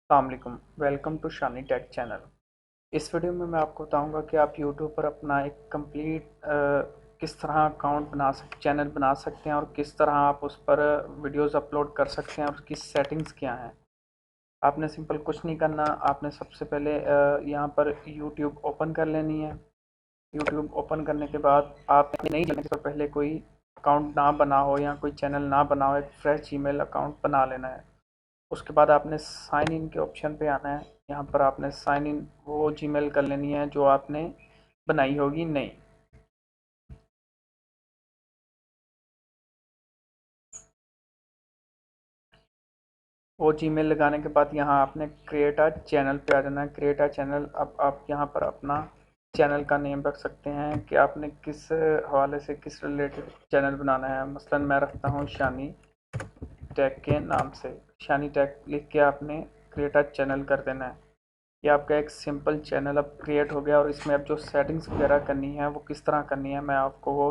अस्सलाम वालेकुम, welcome to Shani Tech channel. इस वीडियो में मैं आपको बताऊंगा कि आप यूट्यूब पर अपना एक कंप्लीट किस तरह अकाउंट चैनल बना सकते हैं और किस तरह आप उस पर वीडियोस अपलोड कर सकते हैं और उसकी सेटिंग्स क्या हैं। आपने सिंपल कुछ नहीं करना। आपने सबसे पहले यहाँ पर यूट्यूब ओपन कर लेनी है। यूट्यूब ओपन करने के बाद आप नहीं जानने से पहले कोई अकाउंट ना बना हो या कोई चैनल ना बना हो, एक फ्रेश जीमेल अकाउंट बना लेना है। उसके बाद आपने साइन इन के ऑप्शन पे आना है। यहाँ पर आपने साइन इन वो जीमेल कर लेनी है जो आपने बनाई होगी नई। वो जीमेल लगाने के बाद यहाँ आपने क्रिएट अ चैनल पे आ जाना है। क्रिएट अ चैनल, अब आप यहाँ पर अपना चैनल का नेम रख सकते हैं कि आपने किस हवाले से किस रिलेटेड चैनल बनाना है। मसलन मैं रखता हूँ शानी टैग के नाम से। शानी टैग लिख के आपने क्रिएट अ चैनल कर देना है। ये आपका एक सिंपल चैनल अब क्रिएट हो गया और इसमें अब जो सेटिंग्स वगैरह करनी है वो किस तरह करनी है मैं आपको वो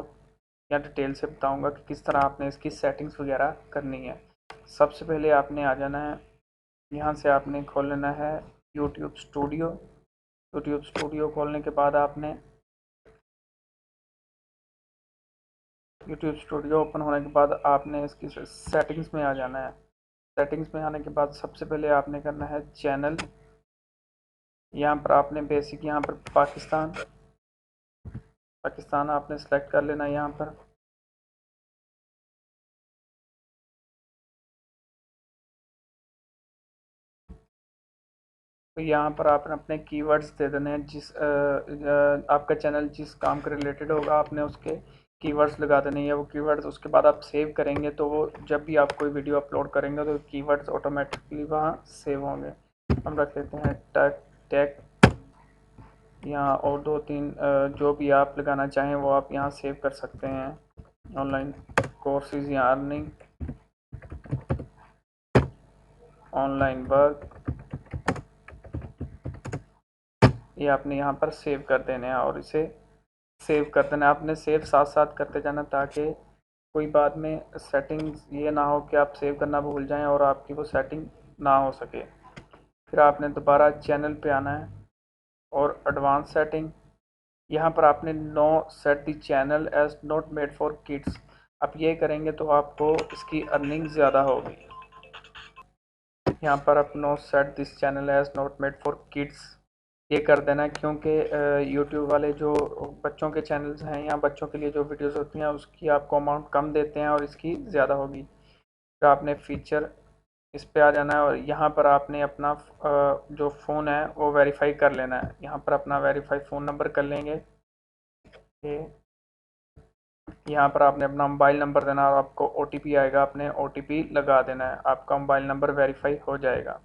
या डिटेल से बताऊंगा कि किस तरह आपने इसकी सेटिंग्स वगैरह करनी है। सबसे पहले आपने आ जाना है, यहाँ से आपने खोल लेना है यूट्यूब स्टूडियो। यूट्यूब स्टूडियो खोलने के बाद आपने यूट्यूब स्टूडियो ओपन होने के बाद आपने इसकी सेटिंग्स में आ जाना है। सेटिंग्स में आने के बाद सबसे पहले आपने करना है चैनल। यहाँ पर आपने बेसिक यहाँ पर पाकिस्तान पाकिस्तान आपने सेलेक्ट कर लेना है यहाँ पर। तो यहाँ पर आपने अपने कीवर्ड्स दे देने हैं। आपका चैनल जिस काम के रिलेटेड होगा आपने उसके कीवर्ड्स लगा देने हैं। वो कीवर्ड्स उसके बाद आप सेव करेंगे तो वो जब भी आप कोई वीडियो अपलोड करेंगे तो कीवर्ड्स ऑटोमेटिकली वहाँ सेव होंगे। हम रख लेते हैं टैग टैग। यहाँ और दो तीन जो भी आप लगाना चाहें वो आप यहाँ सेव कर सकते हैं। ऑनलाइन कोर्सेज या अर्निंग, ऑनलाइन वर्क, ये आपने यहाँ पर सेव कर देने हैं और इसे सेव कर देना है। आपने सेव साथ साथ करते जाना ताकि कोई बाद में सेटिंग्स ये ना हो कि आप सेव करना भूल जाएं और आपकी वो सेटिंग ना हो सके। फिर आपने दोबारा चैनल पे आना है और एडवांस सेटिंग, यहाँ पर आपने now set the channel as not made for kids. आप ये करेंगे तो आपको इसकी अर्निंग ज़्यादा होगी। यहाँ पर आप now set this channel as not made for kids ये कर देना, क्योंकि यूट्यूब वाले जो बच्चों के चैनल्स हैं या बच्चों के लिए जो वीडियोस होती हैं उसकी आपको अमाउंट कम देते हैं और इसकी ज़्यादा होगी। फिर आपने फीचर इस पे आ जाना है और यहाँ पर आपने अपना जो फ़ोन है वो वेरीफाई कर लेना है। यहाँ पर अपना वेरीफाई फ़ोन नंबर कर लेंगे। ये यहाँ पर आपने अपना मोबाइल नंबर देना और आपको ओटीपी आएगा, आपने ओटीपी लगा देना है, आपका मोबाइल नंबर वेरीफाई हो जाएगा।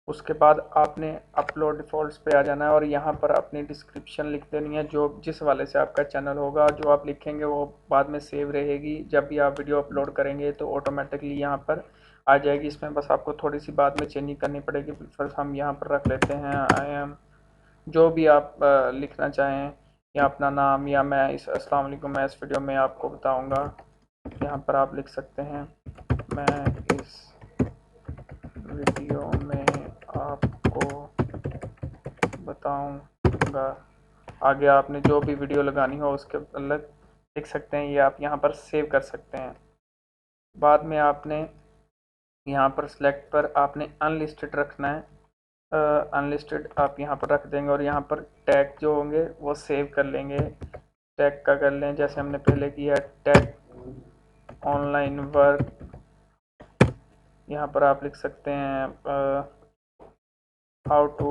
उसके बाद आपने अपलोड डिफ़ॉल्ट्स पे आ जाना है और यहाँ पर अपनी डिस्क्रिप्शन लिख देनी है। जो जिस वाले से आपका चैनल होगा जो आप लिखेंगे वो बाद में सेव रहेगी। जब भी आप वीडियो अपलोड करेंगे तो ऑटोमेटिकली यहाँ पर आ जाएगी। इसमें बस आपको थोड़ी सी बाद में चेंजिंग करनी पड़ेगी। फर्स्ट हम यहाँ पर रख लेते हैं आई एम, जो भी आप लिखना चाहें या अपना नाम, या मैं इस अस्सलाम वालेकुम मैं इस वीडियो में आपको बताऊँगा। यहाँ पर आप लिख सकते हैं मैं इस वीडियो में आपको बताऊंगा। आगे आपने जो भी वीडियो लगानी हो उसके अलग लिख सकते हैं। ये आप यहाँ पर सेव कर सकते हैं। बाद में आपने यहाँ पर सिलेक्ट पर आपने अनलिस्टेड रखना है। अनलिस्टेड आप यहाँ पर रख देंगे और यहाँ पर टैग जो होंगे वो सेव कर लेंगे। टैग का कर लें जैसे हमने पहले किया, टैग ऑनलाइन वर्क। यहाँ पर आप लिख सकते हैं हाउ टू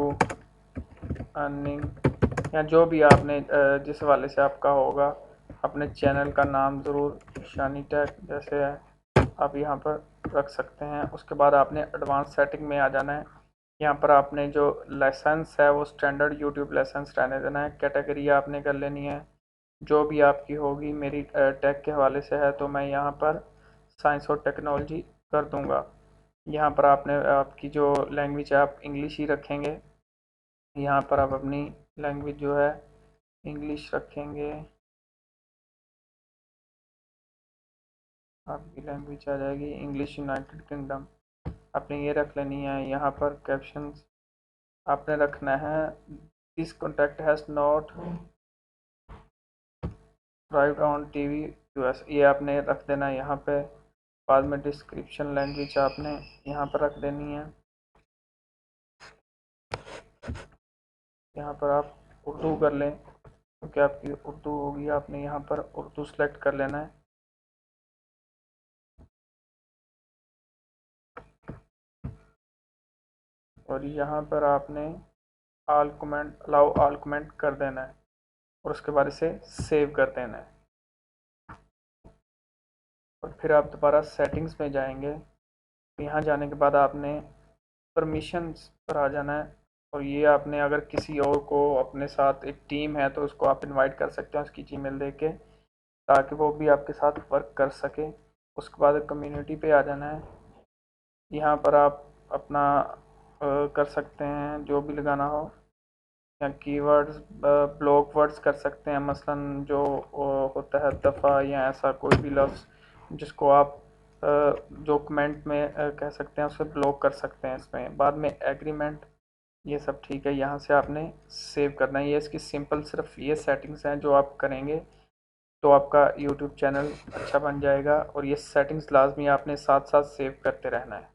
अर्निंग, या जो भी आपने जिस वाले से आपका होगा। अपने चैनल का नाम ज़रूर शानी टैग जैसे है आप यहाँ पर रख सकते हैं। उसके बाद आपने एडवांस सेटिंग में आ जाना है। यहाँ पर आपने जो लाइसेंस है वो स्टैंडर्ड यूट्यूब लाइसेंस रहने देना है। कैटेगरी आपने कर लेनी है जो भी आपकी होगी। मेरी टैग के हवाले से है तो मैं यहाँ पर साइंस और टेक्नोलॉजी कर दूँगा। यहाँ पर आपने आपकी जो लैंग्वेज है आप इंग्लिश ही रखेंगे। यहाँ पर आप अपनी लैंग्वेज जो है इंग्लिश रखेंगे। आपकी लैंग्वेज आ जाएगी इंग्लिश यूनाइटेड किंगडम। आपने ये रख लेनी है। यहाँ पर कैप्शन आपने रखना है, this contact has not arrived on TV US, ये आपने रख देना है यहाँ पे। बाद में डिस्क्रिप्शन लैंग्वेज आपने यहाँ पर रख देनी है। यहाँ पर आप उर्दू कर लें क्योंकि आपकी उर्दू होगी, आपने यहाँ पर उर्दू सेलेक्ट कर लेना है। और यहाँ पर आपने all comment, allow all comment कर देना है और उसके बाद इसे सेव कर देना है। और फिर आप दोबारा सेटिंग्स में जाएंगे। यहाँ जाने के बाद आपने परमिशंस पर आ जाना है। और ये आपने अगर किसी और को अपने साथ, एक टीम है तो उसको आप इनवाइट कर सकते हैं उसकी जीमेल देके, ताकि वो भी आपके साथ वर्क कर सके। उसके बाद कम्युनिटी पे आ जाना है। यहाँ पर आप अपना कर सकते हैं जो भी लगाना हो, या कीवर्ड्स ब्लॉक वर्ड्स कर सकते हैं, मसलन जो होता है दफ़ा या ऐसा कोई भी लफ्ज़ जिसको आप जो कमेंट में कह सकते हैं उसे ब्लॉक कर सकते हैं इसमें। बाद में एग्रीमेंट, ये सब ठीक है। यहाँ से आपने सेव करना है। ये इसकी सिंपल सिर्फ ये सेटिंग्स हैं जो आप करेंगे तो आपका यूट्यूब चैनल अच्छा बन जाएगा। और ये सेटिंग्स लाजमी आपने साथ साथ सेव करते रहना है।